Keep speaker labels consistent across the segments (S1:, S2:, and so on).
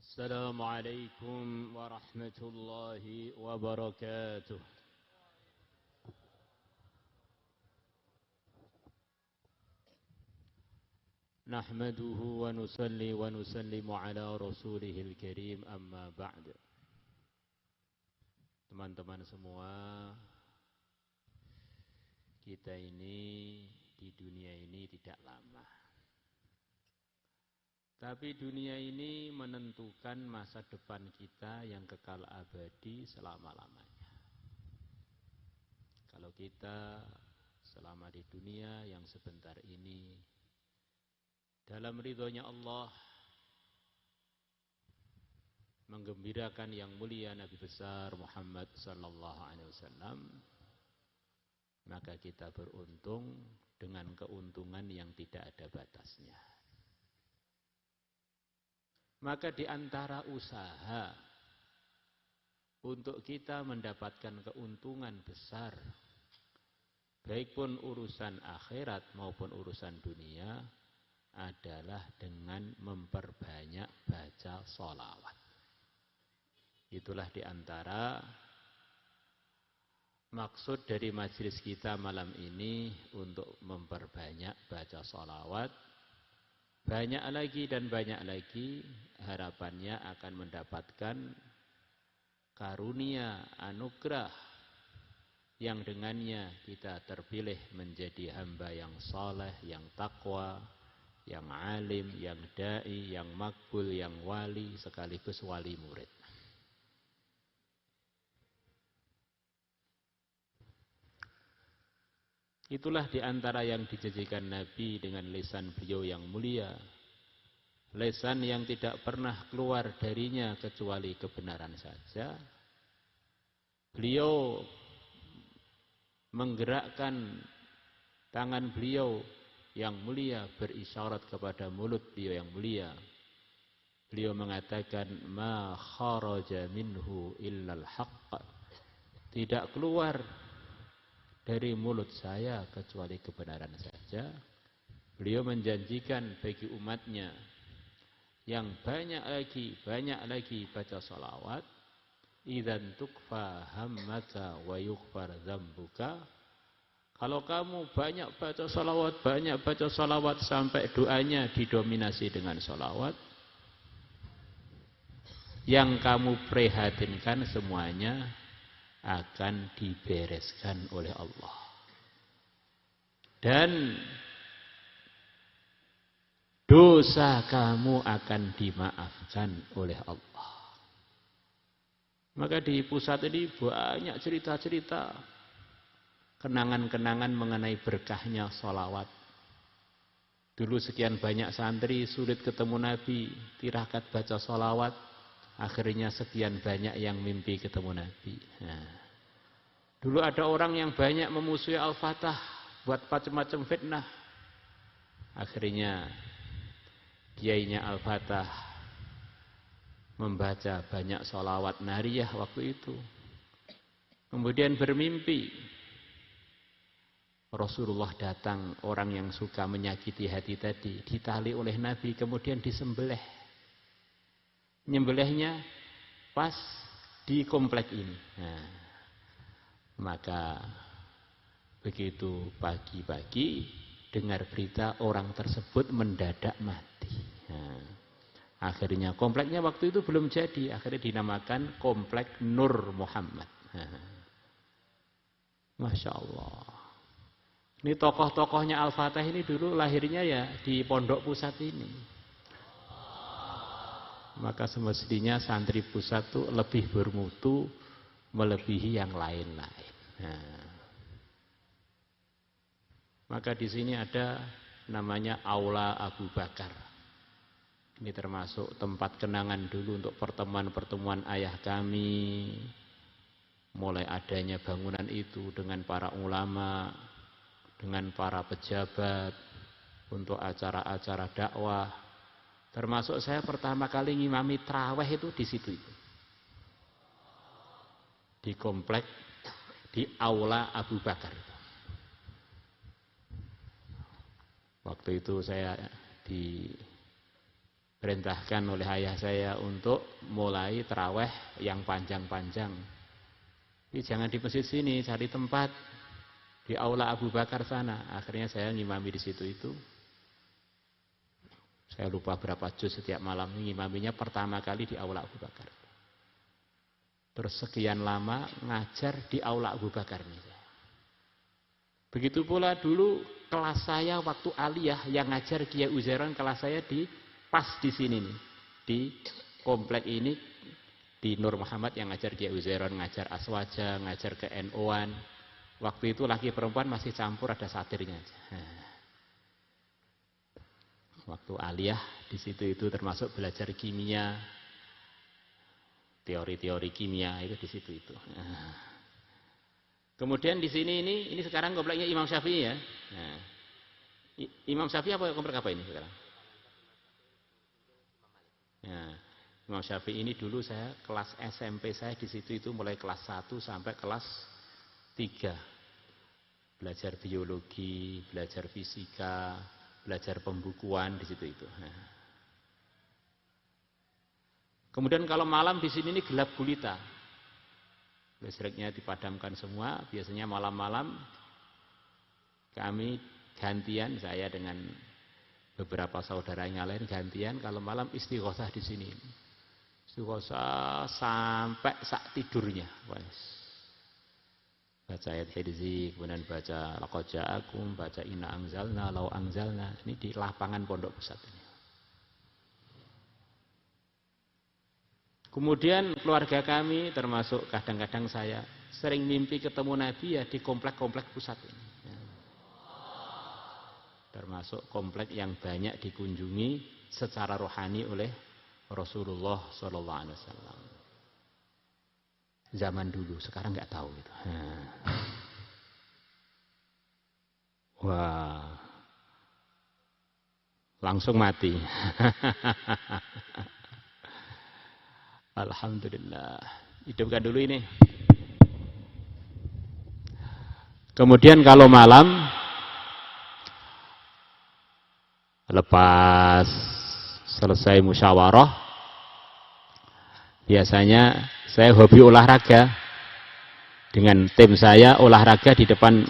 S1: السلام عليكم ورحمة الله وبركاته. نحمده ونصلي ونسلم على رسوله الكريم أما بعد. Teman-teman semua, kita ini di dunia ini tidak lama. Tapi dunia ini menentukan masa depan kita yang kekal abadi selama-lamanya. Kalau kita selama di dunia yang sebentar ini dalam ridhonya Allah menggembirakan yang mulia Nabi besar Muhammad sallallahu alaihi wasallam, maka kita beruntung dengan keuntungan yang tidak ada batasnya. Maka di antara usaha untuk kita mendapatkan keuntungan besar, baik pun urusan akhirat maupun urusan dunia, adalah dengan memperbanyak baca sholawat. Itulah di antara maksud dari majelis kita malam ini, untuk memperbanyak baca sholawat. Banyak lagi dan banyak lagi, harapannya akan mendapatkan karunia, anugerah yang dengannya kita terpilih menjadi hamba yang saleh, yang takwa, yang alim, yang da'i, yang makbul, yang wali, sekaligus wali murid. Itulah di antara yang dijanjikan Nabi dengan lisan beliau yang mulia. Lisan yang tidak pernah keluar darinya kecuali kebenaran saja. Beliau menggerakkan tangan beliau yang mulia berisyarat kepada mulut beliau yang mulia. Beliau mengatakan, ma kharaja minhu illal haqq. Tidak keluar dari mulut saya kecuali kebenaran saja. Beliau menjanjikan bagi umatnya yang banyak lagi baca salawat, idzan tukfa hammaka wa yughfar dzambuka. Kalau kamu banyak baca salawat sampai doanya didominasi dengan salawat, yang kamu prihatinkan semuanya akan dibereskan oleh Allah. Dan dosa kamu akan dimaafkan oleh Allah. Maka di pusat ini banyak cerita-cerita, kenangan-kenangan mengenai berkahnya sholawat. Dulu sekian banyak santri sulit ketemu Nabi, tirakat baca sholawat. Akhirnya sekian banyak yang mimpi ketemu Nabi. Nah, dulu ada orang yang banyak memusuhi Al-Fatah, buat macam-macam fitnah. Akhirnya kiainya Al-Fatah membaca banyak sholawat nariyah waktu itu. Kemudian bermimpi Rasulullah datang, orang yang suka menyakiti hati tadi, ditali oleh Nabi, kemudian disembelih. Nyembelihnya pas di komplek ini. Nah, maka begitu pagi-pagi dengar berita orang tersebut mendadak mati. Nah, akhirnya kompleknya waktu itu belum jadi, akhirnya dinamakan Komplek Nur Muhammad. Nah, Masya Allah. Ini tokoh-tokohnya Al-Fatah ini dulu lahirnya ya di pondok pusat ini. Maka semestinya santri pusat itu lebih bermutu melebihi yang lain-lain. Nah, maka di sini ada namanya Aula Abu Bakar. Ini termasuk tempat kenangan dulu untuk pertemuan-pertemuan ayah kami. Mulai adanya bangunan itu dengan para ulama, dengan para pejabat untuk acara-acara dakwah. Termasuk saya pertama kali ngimami traweh itu di situ itu. Di komplek di Aula Abu Bakar. Waktu itu saya perintahkan oleh ayah saya untuk mulai tarawih yang panjang-panjang. Jadi jangan di masjid sini, cari tempat di aula Abu Bakar sana. Akhirnya saya ngimami di situ itu. Saya lupa berapa juz setiap malam, ngimaminya pertama kali di aula Abu Bakar. Terus sekian lama ngajar di aula Abu Bakar nih. Begitu pula dulu kelas saya waktu aliyah yang ngajar Kiai Uzairon, kelas saya di pas di sini nih. Di komplek ini di Nur Muhammad yang ngajar Kiai Uzairon, ngajar Aswaja, ngajar ke NU-an. Waktu itu laki perempuan masih campur, ada satirnya aja. Waktu aliyah di situ itu termasuk belajar kimia, teori-teori kimia itu di situ itu. Kemudian di sini ini sekarang kompleknya Imam Syafi'i ya. Nah, Imam Syafi'i apa komplek apa ini sekarang? Nah, Imam Syafi'i ini dulu saya kelas SMP saya di situ itu mulai kelas 1 sampai kelas 3. Belajar biologi, belajar fisika, belajar pembukuan di situ itu. Nah. Kemudian kalau malam di sini ini gelap gulita. Listriknya dipadamkan semua, biasanya malam-malam kami gantian, saya dengan beberapa saudara yang lain gantian kalau malam istighosah di sini. Istighosah sampai sak tidurnya. Baca ayat Hirzi, kemudian baca laqad ja'akum, baca inna anzalna, law anzalna. Ini di lapangan Pondok Pusat ini. Kemudian keluarga kami termasuk kadang-kadang saya sering mimpi ketemu Nabi ya di komplek-komplek pusat ini. Ya. Termasuk komplek yang banyak dikunjungi secara rohani oleh Rasulullah SAW. Zaman dulu, sekarang nggak tahu gitu. Wah, langsung mati. Alhamdulillah. Hidupkan dulu ini. Kemudian kalau malam lepas selesai musyawarah, biasanya saya hobi olahraga. Dengan tim saya olahraga di depan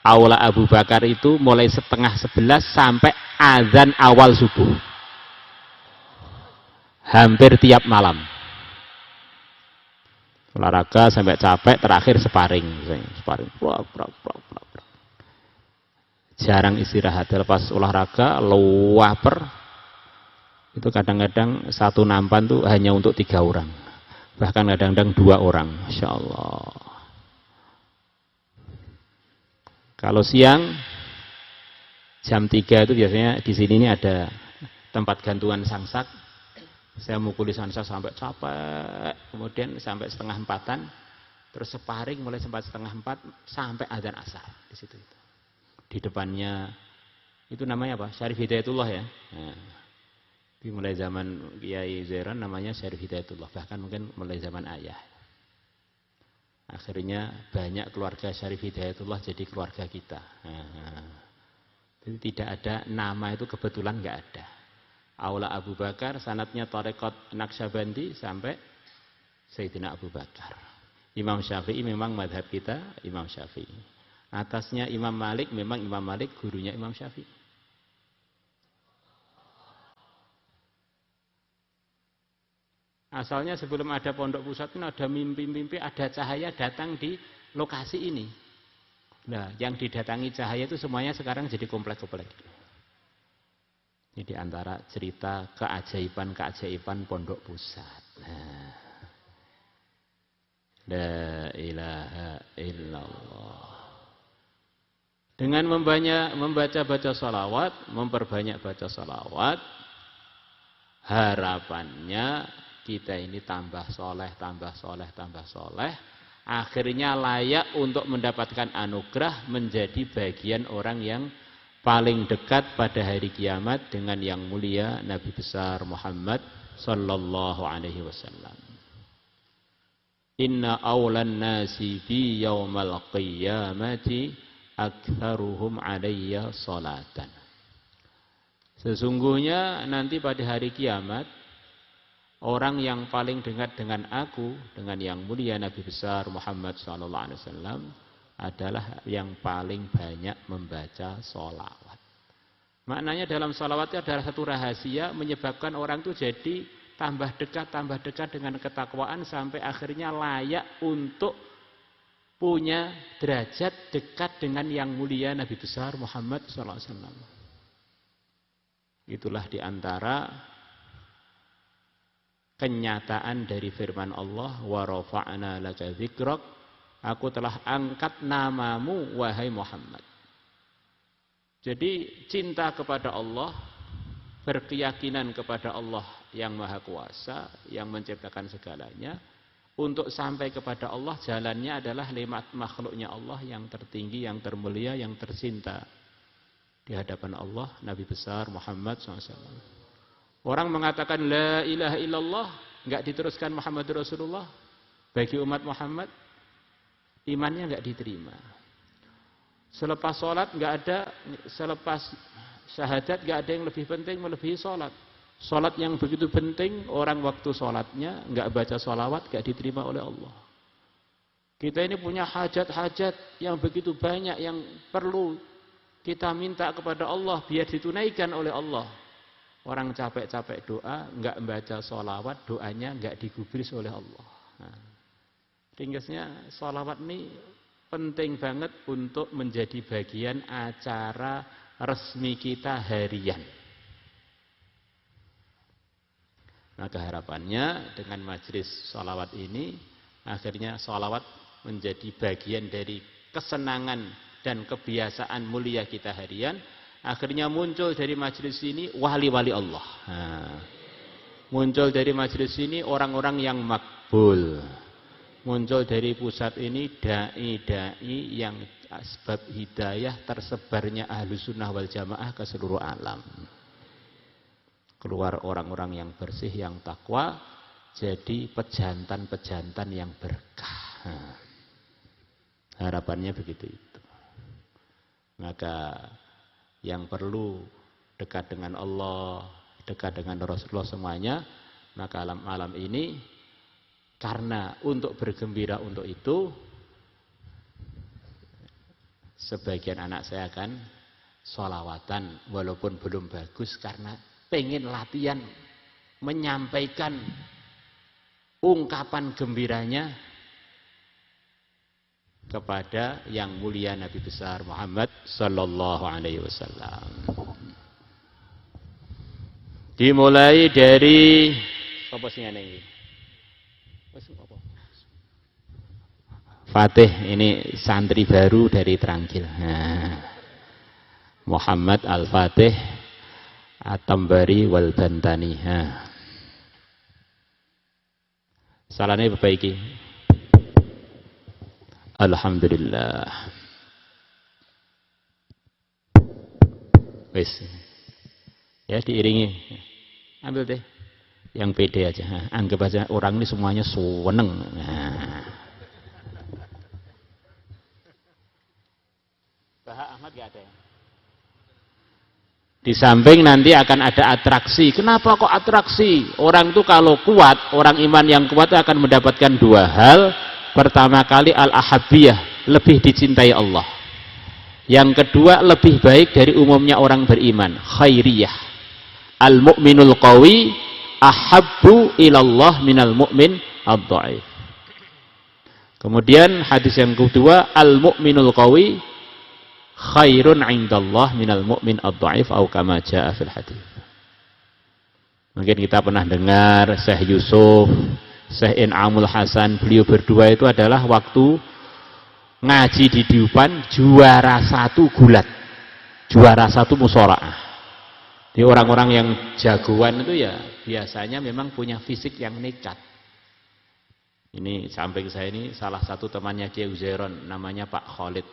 S1: aula Abu Bakar itu mulai 10:30 sampai azan awal subuh. Hampir tiap malam. Olahraga sampai capek, terakhir sparring. Sparring. Jarang istirahat. Lepas olahraga, lapar. Itu kadang-kadang satu nampan tuh hanya untuk 3 orang. Bahkan kadang-kadang 2 orang. Masya Allah. Kalau siang, jam 3 itu biasanya di sini ini ada tempat gantungan samsak. Saya mukuli sansa sampai capek, kemudian sampai 3:30, terus sparring mulai sampai 3:30 sampai adzan asar di situ itu. Di depannya itu namanya apa? Syarif Hidayatullah ya. Nah, mulai zaman Kiai Zairon namanya Syarif Hidayatullah, bahkan mungkin mulai zaman ayah. Akhirnya banyak keluarga Syarif Hidayatullah jadi keluarga kita. Jadi tidak ada nama itu kebetulan nggak ada. Aula Abu Bakar, sanadnya Tarekat Naqsyabandi sampai Sayyidina Abu Bakar. Imam Syafi'i memang madhab kita, Imam Syafi'i. Atasnya Imam Malik, memang Imam Malik gurunya Imam Syafi'i. Asalnya sebelum ada Pondok Pusat ini ada mimpi-mimpi, ada cahaya datang di lokasi ini. Nah, yang didatangi cahaya itu semuanya sekarang jadi komplek-komplek. Ini diantara cerita keajaiban-keajaiban Pondok Pusat. Nah. La ilaha illallah. Dengan membaca salawat, memperbanyak baca salawat, harapannya kita ini tambah soleh, tambah soleh, tambah soleh. Akhirnya layak untuk mendapatkan anugerah menjadi bagian orang yang paling dekat pada hari kiamat dengan yang mulia Nabi besar Muhammad sallallahu alaihi wasallam. Inna awlan nasi bi yaumal qiyamati aktsaruhum alayya salatan. Sesungguhnya nanti pada hari kiamat, orang yang paling dekat dengan aku, dengan yang mulia Nabi besar Muhammad SAW, adalah yang paling banyak membaca sholawat. Maknanya dalam sholawat itu adalah satu rahasia menyebabkan orang itu jadi tambah dekat dengan ketakwaan sampai akhirnya layak untuk punya derajat dekat dengan yang mulia Nabi besar Muhammad SAW. Itulah diantara kenyataan dari firman Allah, wa rafa'na laka dzikrak, aku telah angkat namamu wahai Muhammad. Jadi cinta kepada Allah, berkeyakinan kepada Allah yang Maha Kuasa, yang menciptakan segalanya, untuk sampai kepada Allah jalannya adalah lewat makhluknya Allah yang tertinggi, yang termulia, yang tercinta di hadapan Allah, Nabi besar Muhammad SAW. Orang mengatakan la ilaha illallah, enggak diteruskan Muhammad Rasulullah, bagi umat Muhammad, imannya enggak diterima. Selepas sholat enggak ada, selepas syahadat enggak ada yang lebih penting melebihi sholat. Sholat yang begitu penting, orang waktu sholatnya enggak baca sholawat, enggak diterima oleh Allah. Kita ini punya hajat-hajat yang begitu banyak yang perlu kita minta kepada Allah biar ditunaikan oleh Allah. Orang capek-capek doa, enggak membaca sholawat, doanya enggak digubris oleh Allah. Nah, ringkasnya sholawat ini penting banget untuk menjadi bagian acara resmi kita harian. Maka harapannya dengan majelis sholawat ini, akhirnya sholawat menjadi bagian dari kesenangan dan kebiasaan mulia kita harian. Akhirnya muncul dari majelis ini wali-wali Allah. Nah, muncul dari majelis ini orang-orang yang makbul. Muncul dari pusat ini dai-dai yang sebab hidayah tersebarnya Ahlus Sunnah wal Jamaah ke seluruh alam. Keluar orang-orang yang bersih, yang takwa, jadi pejantan-pejantan yang berkah. Nah, harapannya begitu itu. Maka yang perlu dekat dengan Allah, dekat dengan Rasulullah semuanya, maka malam ini karena untuk bergembira untuk itu, sebagian anak saya akan sholawatan walaupun belum bagus karena pengen latihan menyampaikan ungkapan gembiranya kepada yang mulia Nabi besar Muhammad sallallahu alaihi wasallam. Dimulai dari apa sing ana iki? Fatih, ini santri baru dari Trangkil. Nah, Muhammad Al-Fatih At-Tambari wal Bantani. Nah. Salahnya perbaiki. Alhamdulillah. Wis. Ya diiringi. Ambil deh. Yang pede aja. Anggap aja orang ini semuanya seneng. Nah. Bahak Ahmad gak ada ya? Di samping nanti akan ada atraksi. Kenapa kok atraksi? Orang itu kalau kuat, orang iman yang kuat akan mendapatkan dua hal. Pertama kali al-ahabbiyah, lebih dicintai Allah. Yang kedua, lebih baik dari umumnya orang beriman, khairiyah. Al-mu'minul qawi ahabbu ilallah minal mu'min ad-dha'if. Kemudian hadis yang kedua, al-mu'minul qawi khairun 'indallah minal mu'min ad-dha'if atau kama jaa fil hadis. Mungkin kita pernah dengar Syekh Yusuf, Syekh In'amul Hasan, beliau berdua itu adalah waktu ngaji di Diupan juara satu gulat, juara satu musolaah. Di orang-orang yang jagoan itu ya biasanya memang punya fisik yang nekat. Ini samping saya ini salah satu temannya Kiai Uzairon, namanya Pak Khalid.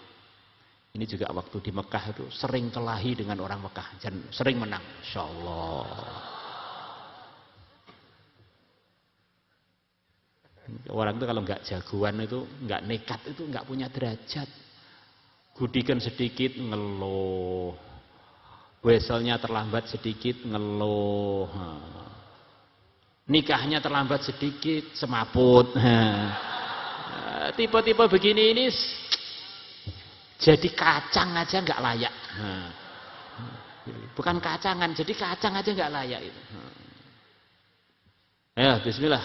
S1: Ini juga waktu di Mekah itu sering kelahi dengan orang Mekah dan sering menang. Insyaallah. Orang itu kalau nggak jagoan itu, nggak nekat itu nggak punya derajat. Gudikan sedikit ngeluh, Weselnya terlambat sedikit, ngeluh. Nikahnya terlambat sedikit, semaput. Tipe-tipe begini ini jadi kacang aja nggak layak. Bukan kacangan, jadi kacang aja nggak layak itu. Ya, bismillah.